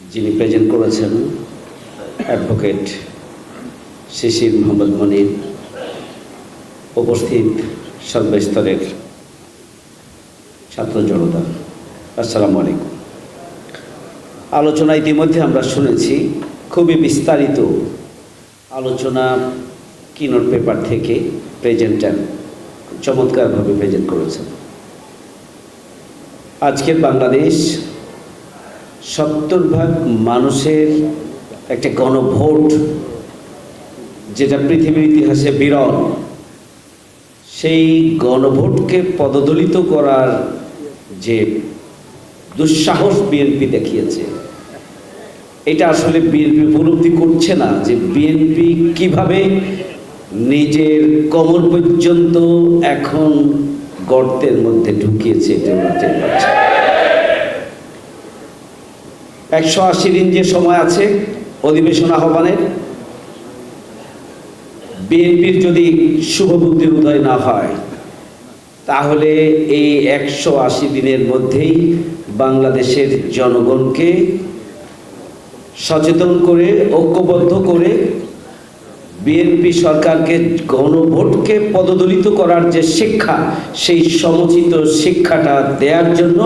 যিনি প্রেজেন্ট করেছেন অ্যাডভোকেট শিশির মোহাম্মদ মনির, উপস্থিত সর্বস্তরের ছাত্র জনতা, আসসালামু আলাইকুম। আলোচনা ইতিমধ্যে আমরা শুনেছি, খুবই বিস্তারিত আলোচনা কিনোট পেপার থেকে প্রেজেন্টার চমৎকারভাবে প্রেজেন্ট করেছেন। আজকের বাংলাদেশ 70% মানুষের একটা গণভোট, যেটা পৃথিবীর ইতিহাসে বিরল, সেই গণভোটকে পদদলিত করার যে দুঃসাহস বিএনপি দেখিয়েছে, এটা আসলে বিএনপি উপলব্ধি করছে না যে বিএনপি কিভাবে নিজের কোমর পর্যন্ত এখন গর্তের মধ্যে ঢুকিয়েছে। এটা ওরা টের পাচ্ছে। 180 দিন যে সময় আছে অধিবেশন আহ্বানের, বিএনপির যদি শুভবুদ্ধির উদয় না হয়, তাহলে এই 180 দিনের মধ্যেই বাংলাদেশের জনগণকে সচেতন করে, ঐক্যবদ্ধ করে বিএনপি সরকারকে গণভোটকে পদদলিত করার যে শিক্ষা, সেই সমুচিত শিক্ষাটা দেওয়ার জন্য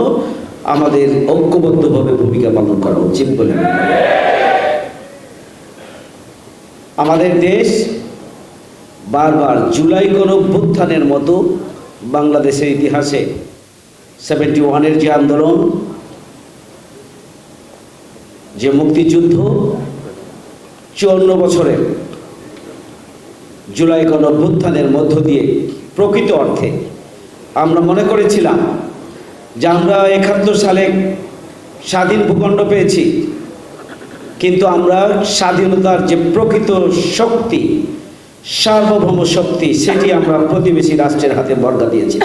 আমাদের ঐক্যবদ্ধভাবে ভূমিকা পালন করা উচিত বলে মনে করি। আমাদের দেশ বারবার জুলাই গণঅভ্যুত্থানের মতো বাংলাদেশের ইতিহাসে 71-এর যে আন্দোলন, যে মুক্তিযুদ্ধ, 54 বছরের জুলাই গণঅভ্যুত্থানের মধ্য দিয়ে প্রকৃত অর্থে আমরা মনে করেছিলাম যে আমরা 71 সালে স্বাধীন ভূখণ্ড পেয়েছি, কিন্তু আমরা স্বাধীনতার যে প্রকৃত শক্তি, সার্বভৌম শক্তি, সেটি আমরা প্রতিবেশী রাষ্ট্রের হাতে বর্গা দিয়েছি।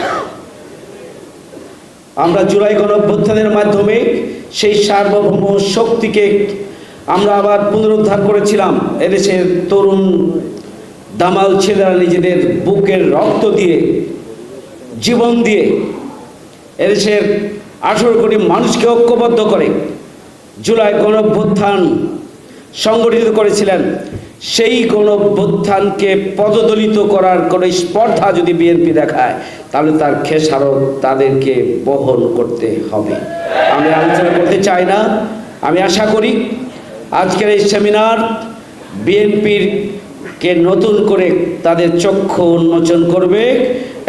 আমরা জুলাই গণঅভ্যুত্থানের মাধ্যমে সেই সার্বভৌম শক্তিকে আমরা আবার পুনরুদ্ধার করেছিলাম। এদেশের তরুণ দামাল ছেলেরা নিজেদের বুকের রক্ত দিয়ে, জীবন দিয়ে এদেশের 18 কোটি মানুষকে ঐক্যবদ্ধ করে জুলাই গণঅভ্যুত্থান সংগঠিত করেছিলেন। সেই গণঅভ্যুত্থানকে পদদলিত করার কোনো স্পর্ধা যদি বিএনপি দেখায়, তাহলে তার খেসারত তাদেরকে বহন করতে হবে। আমি আলোচনা করতে চাই না। আমি আশা করি আজকের এই সেমিনার বিএনপিকে নতুন করে তাদের চক্ষু উন্মোচন করবে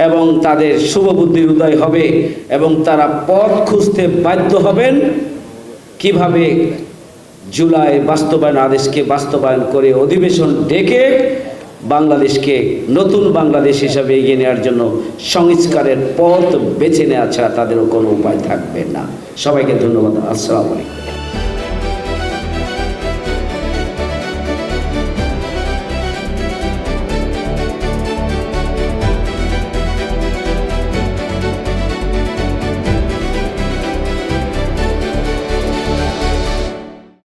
এবং তাদের শুভবুদ্ধির উদয় হবে এবং তারা পথ খুঁজতে বাধ্য হবেন কিভাবে জুলাই বাস্তবায়ন আদেশকে বাস্তবায়ন করে অধিবেশন ডেকে বাংলাদেশকে নতুন বাংলাদেশ হিসাবে এগিয়ে নেওয়ার জন্য সংস্কারের পথ বেছে নেওয়া ছাড়া তাদেরও কোনো উপায় থাকবে না। সবাইকে ধন্যবাদ। আসসালামু আলাইকুম।